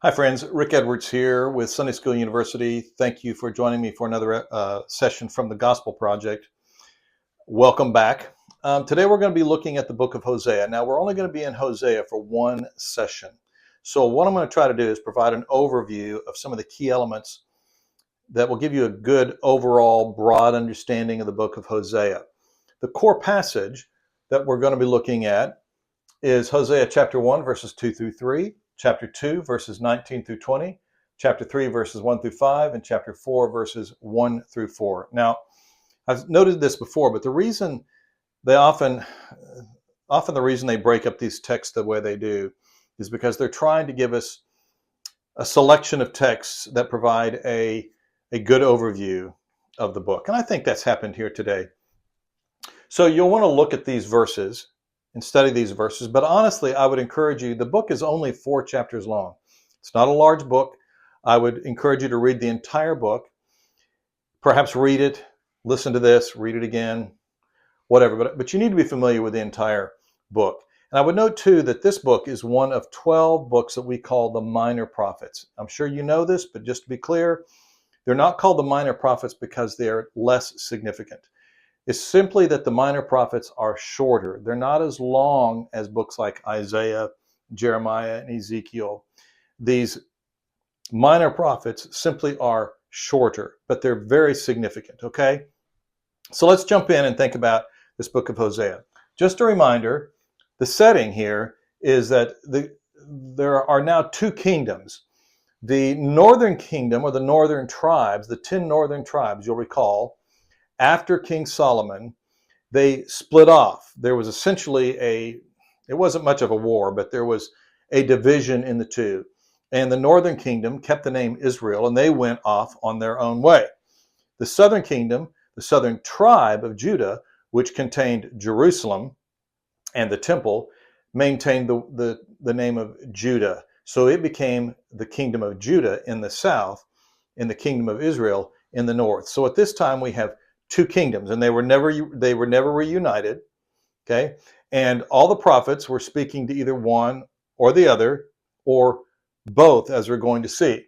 Hi, friends. Rick Edwards here with Sunday School University. Thank you for joining me for another session from the Gospel Project. Welcome back. Today we're going to be looking at the book of Hosea. Now, we're only going to be in Hosea for one session. So what I'm going to try to do is provide an overview of some of the key elements that will give you a good overall broad understanding of the book of Hosea. The core passage that we're going to be looking at is Hosea chapter 1, verses 2 through 3. Chapter 2, verses 19 through 20, chapter 3, verses 1 through 5, and chapter 4, verses 1 through 4. Now, I've noted this before, but the reason they often the reason they break up these texts the way they do is because they're trying to give us a selection of texts that provide a good overview of the book. And I think that's happened here today. So you'll want to look at these verses and study these verses. But honestly, I would encourage you, the book is only 4 chapters long. It's not a large book. I would encourage you to read the entire book. Perhaps read it, listen to this, read it again, whatever. But you need to be familiar with the entire book. And I would note too that this book is one of 12 books that we call the minor prophets. I'm sure you know this, but just to be clear, they're not called the minor prophets because they're less significant. It's simply that the minor prophets are shorter. They're not as long as books like Isaiah, Jeremiah, and Ezekiel. These minor prophets simply are shorter, but they're very significant, okay? So let's jump in and think about this book of Hosea. Just a reminder, the setting here is that there are now 2 kingdoms. The northern kingdom, or the northern tribes, the 10 northern tribes, you'll recall, after King Solomon, they split off. There was essentially it wasn't much of a war, but there was a division in the 2. And the northern kingdom kept the name Israel, and they went off on their own way. The southern kingdom, the southern tribe of Judah, which contained Jerusalem and the temple, maintained the name of Judah. So it became the kingdom of Judah in the south, and the kingdom of Israel in the north. So at this time we have 2 kingdoms, and they were never reunited. Okay, and all the prophets were speaking to either one or the other, or both, as we're going to see.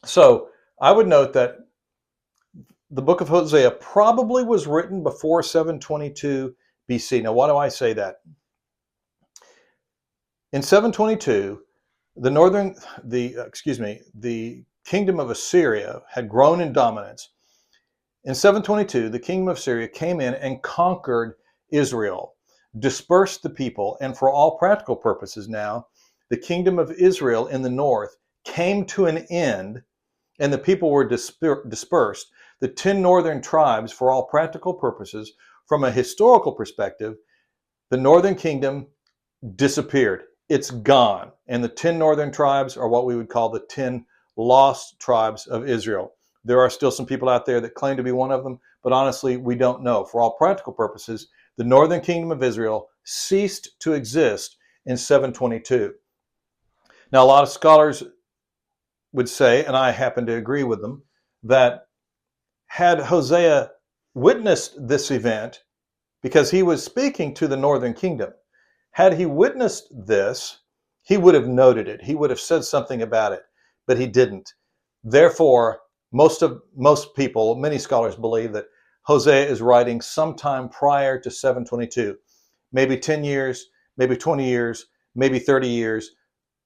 So I would note that the book of Hosea probably was written before 722 BC. Now, why do I say that? In 722, the kingdom of Assyria had grown in dominance. In 722, the kingdom of Syria came in and conquered Israel, dispersed the people, and for all practical purposes now, the kingdom of Israel in the north came to an end, and the people were dispersed. The 10 northern tribes, for all practical purposes, from a historical perspective, the northern kingdom disappeared. It's gone. And the 10 northern tribes are what we would call the 10 lost tribes of Israel. There are still some people out there that claim to be one of them, but honestly, we don't know. For all practical purposes, the northern kingdom of Israel ceased to exist in 722. Now, a lot of scholars would say, and I happen to agree with them, that had Hosea witnessed this event, because he was speaking to the northern kingdom, had he witnessed this, he would have noted it. He would have said something about it, but he didn't. Therefore, many scholars believe that Hosea is writing sometime prior to 722, maybe 10 years, maybe 20 years, maybe 30 years,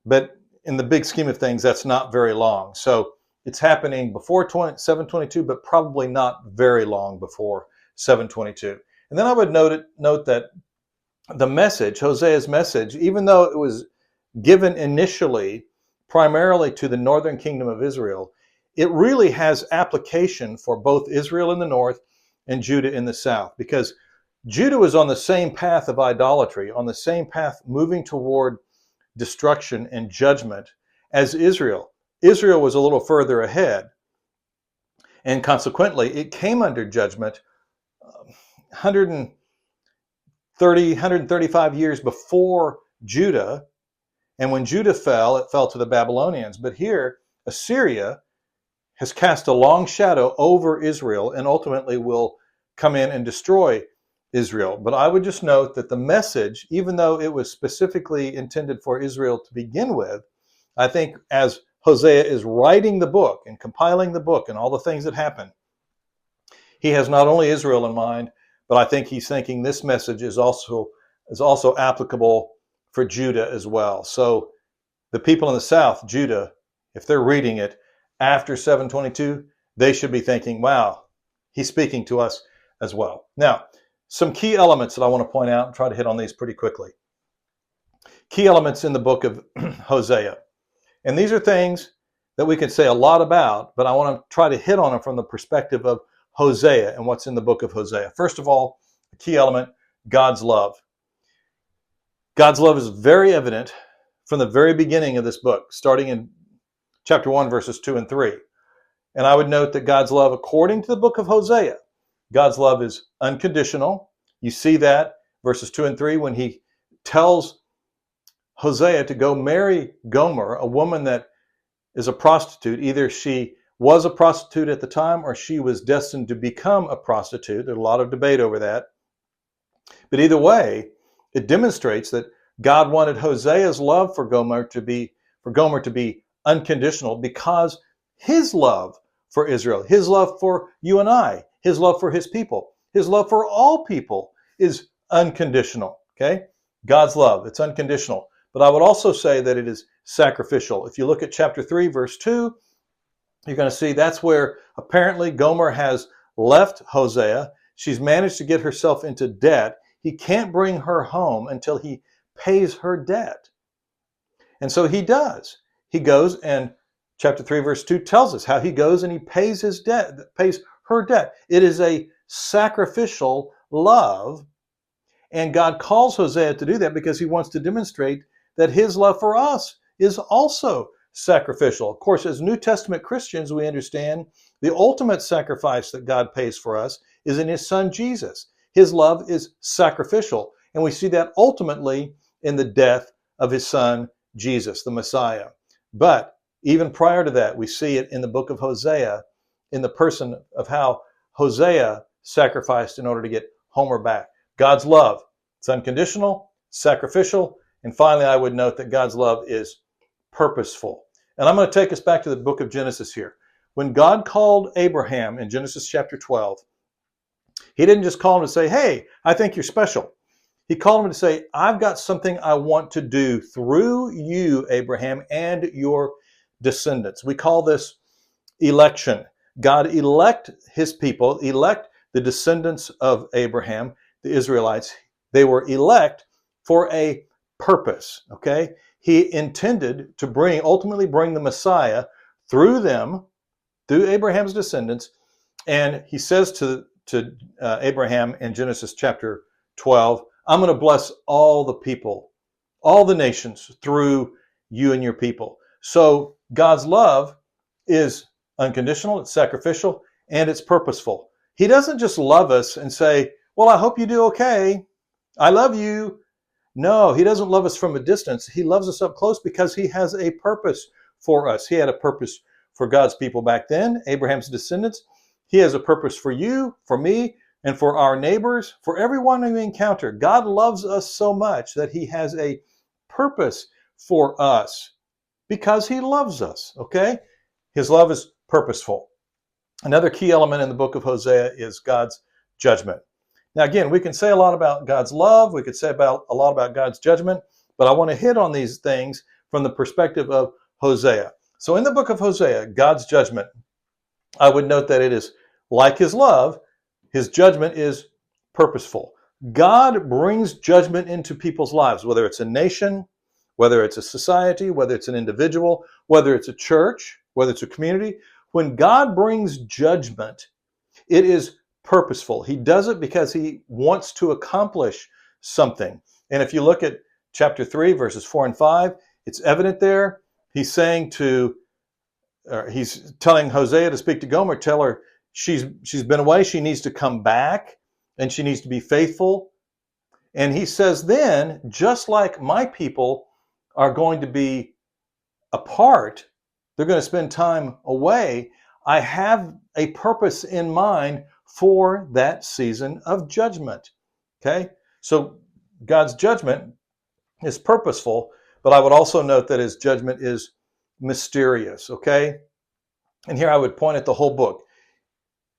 but in the big scheme of things, that's not very long. So it's happening before 722, but probably not very long before 722. And then I would note that the message, Hosea's message, even though it was given initially primarily to the northern kingdom of Israel, it really has application for both Israel in the north and Judah in the south, because Judah was on the same path of idolatry, on the same path moving toward destruction and judgment as Israel. Israel was a little further ahead, and consequently, it came under judgment 135 years before Judah. And when Judah fell, it fell to the Babylonians. But here, Assyria has cast a long shadow over Israel and ultimately will come in and destroy Israel. But I would just note that the message, even though it was specifically intended for Israel to begin with, I think as Hosea is writing the book and compiling the book and all the things that happen, he has not only Israel in mind, but I think he's thinking this message is also applicable for Judah as well. So the people in the south, Judah, if they're reading it after 722, they should be thinking, wow, he's speaking to us as well. Now, some key elements that I want to point out and try to hit on these pretty quickly. Key elements in the book of Hosea. And these are things that we can say a lot about, but I want to try to hit on them from the perspective of Hosea and what's in the book of Hosea. First of all, a key element, God's love. God's love is very evident from the very beginning of this book, starting in chapter 1, verses 2 and 3. And I would note that God's love, according to the book of Hosea, God's love is unconditional. You see that, verses 2 and 3, when he tells Hosea to go marry Gomer, a woman that is a prostitute. Either she was a prostitute at the time or she was destined to become a prostitute. There's a lot of debate over that. But either way, it demonstrates that God wanted Hosea's love for Gomer to be unconditional because his love for Israel, his love for you and I, his love for his people, his love for all people is unconditional. Okay? God's love, it's unconditional. But I would also say that it is sacrificial. If you look at chapter 3, verse 2, you're going to see that's where apparently Gomer has left Hosea. She's managed to get herself into debt. He can't bring her home until he pays her debt. And so he does. He goes, and chapter 3, verse 2 tells us how he goes and he pays his debt, pays her debt. It is a sacrificial love. And God calls Hosea to do that because he wants to demonstrate that his love for us is also sacrificial. Of course, as New Testament Christians, we understand the ultimate sacrifice that God pays for us is in his son Jesus. His love is sacrificial. And we see that ultimately in the death of his son Jesus, the Messiah. But even prior to that, we see it in the book of Hosea, in the person of how Hosea sacrificed in order to get Homer back. God's love, it's unconditional, sacrificial, and finally I would note that God's love is purposeful. And I'm going to take us back to the book of Genesis here. When God called Abraham in Genesis chapter 12, he didn't just call him to say, hey, I think you're special. He called him to say, I've got something I want to do through you, Abraham, and your descendants. We call this election. God elect his people, elect the descendants of Abraham, the Israelites. They were elect for a purpose, okay? He intended to ultimately bring the Messiah through them, through Abraham's descendants. And he says to Abraham in Genesis chapter 12, I'm going to bless all the people, all the nations through you and your people. So God's love is unconditional, it's sacrificial, and it's purposeful. He doesn't just love us and say, well, I hope you do okay. I love you. No, he doesn't love us from a distance. He loves us up close because he has a purpose for us. He had a purpose for God's people back then, Abraham's descendants. He has a purpose for you, for me, and for our neighbors, for everyone we encounter. God loves us so much that he has a purpose for us because he loves us, okay? His love is purposeful. Another key element in the book of Hosea is God's judgment. Now, again, we can say a lot about God's love. We could say a lot about God's judgment, but I want to hit on these things from the perspective of Hosea. So in the book of Hosea, God's judgment, I would note that it is like his love, his judgment is purposeful. God brings judgment into people's lives, whether it's a nation, whether it's a society, whether it's an individual, whether it's a church, whether it's a community. When God brings judgment, it is purposeful. He does it because he wants to accomplish something. And if you look at chapter 3, verses 4 and 5, it's evident there. He's telling Hosea to speak to Gomer, tell her she's been away, she needs to come back, and she needs to be faithful. And he says then, just like my people are going to be apart, they're going to spend time away, I have a purpose in mind for that season of judgment. Okay? So God's judgment is purposeful, but I would also note that his judgment is mysterious, okay? And here I would point at the whole book.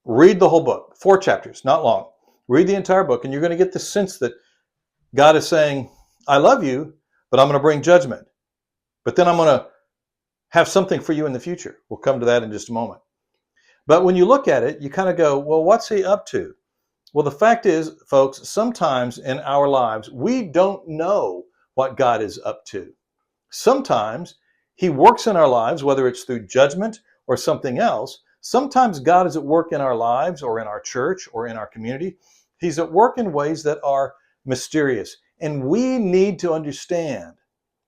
Read the whole book, 4 chapters, not long. Read the entire book, and you're going to get the sense that God is saying, I love you, but I'm going to bring judgment. But then I'm going to have something for you in the future. We'll come to that in just a moment. But when you look at it, you kind of go, well, what's he up to? Well, the fact is, folks, sometimes in our lives, we don't know what God is up to. Sometimes he works in our lives, whether it's through judgment or something else. Sometimes God is at work in our lives or in our church or in our community. He's at work in ways that are mysterious. And we need to understand,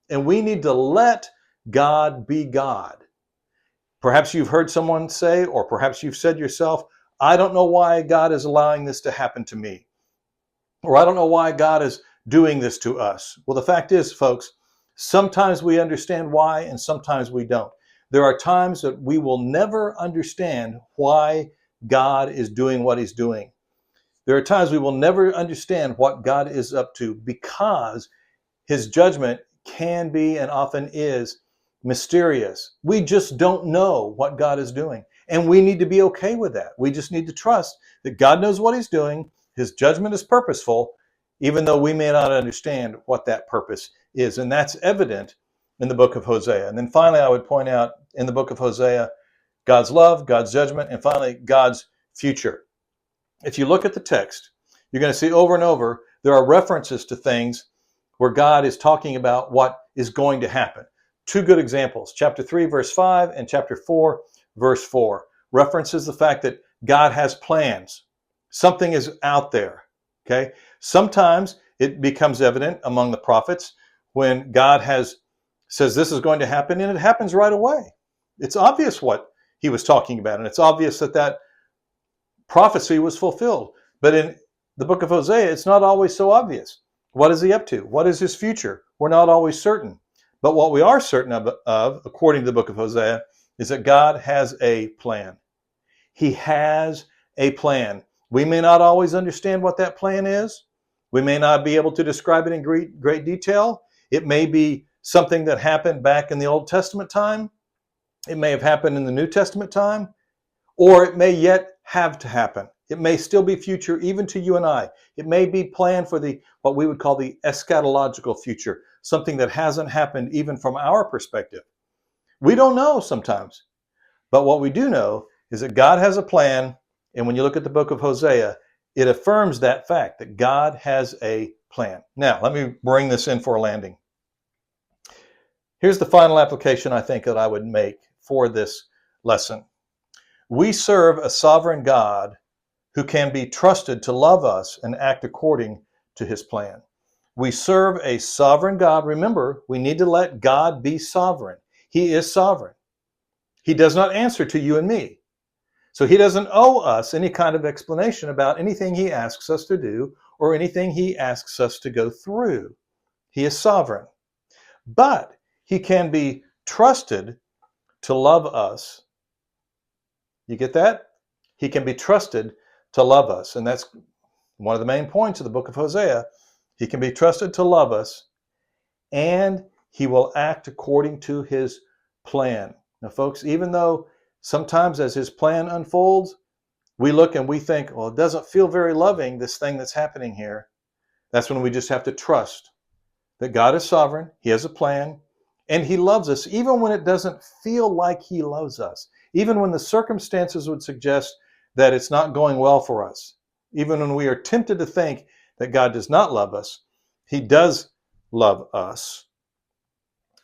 and we need to let God be God. Perhaps you've heard someone say, or perhaps you've said yourself, I don't know why God is allowing this to happen to me. Or I don't know why God is doing this to us. Well, the fact is, folks, sometimes we understand why and sometimes we don't. There are times that we will never understand why God is doing what he's doing. There are times we will never understand what God is up to because his judgment can be and often is mysterious. We just don't know what God is doing. And we need to be okay with that. We just need to trust that God knows what he's doing. His judgment is purposeful, even though we may not understand what that purpose is. And that's evident in the book of Hosea. And then finally, I would point out in the book of Hosea, God's love, God's judgment, and finally, God's future. If you look at the text, you're going to see over and over, there are references to things where God is talking about what is going to happen. 2 good examples, chapter 3, verse 5, and chapter 4, verse 4. References the fact that God has plans. Something is out there, okay? Sometimes it becomes evident among the prophets when God says this is going to happen, and it happens right away. It's obvious what he was talking about, and it's obvious that that prophecy was fulfilled. But in the book of Hosea, it's not always so obvious. What is he up to? What is his future? We're not always certain. But what we are certain of, according to the book of Hosea, is that God has a plan. He has a plan. We may not always understand what that plan is. We may not be able to describe it in great detail. It may be something that happened back in the Old Testament time. It may have happened in the New Testament time, or it may yet have to happen. It may still be future even to you and I. It may be planned for what we would call the eschatological future, something that hasn't happened even from our perspective. We don't know sometimes, but what we do know is that God has a plan, and when you look at the book of Hosea, it affirms that fact, that God has a plan. Now, let me bring this in for a landing. Here's the final application I think that I would make for this lesson. We serve a sovereign God who can be trusted to love us and act according to his plan. We serve a sovereign God. Remember, we need to let God be sovereign. He is sovereign. He does not answer to you and me. So he doesn't owe us any kind of explanation about anything he asks us to do or anything he asks us to go through. He is sovereign. But he can be trusted to love us. You get that? He can be trusted to love us. And that's one of the main points of the book of Hosea. He can be trusted to love us, and he will act according to his plan. Now, folks, even though sometimes as his plan unfolds, we look and we think, well, it doesn't feel very loving, this thing that's happening here. That's when we just have to trust that God is sovereign, he has a plan, and he loves us even when it doesn't feel like he loves us. Even when the circumstances would suggest that it's not going well for us. Even when we are tempted to think that God does not love us, he does love us.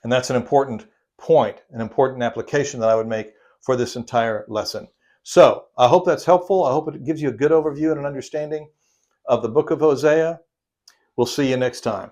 And that's an important point, an important application that I would make for this entire lesson. So I hope that's helpful. I hope it gives you a good overview and an understanding of the book of Hosea. We'll see you next time.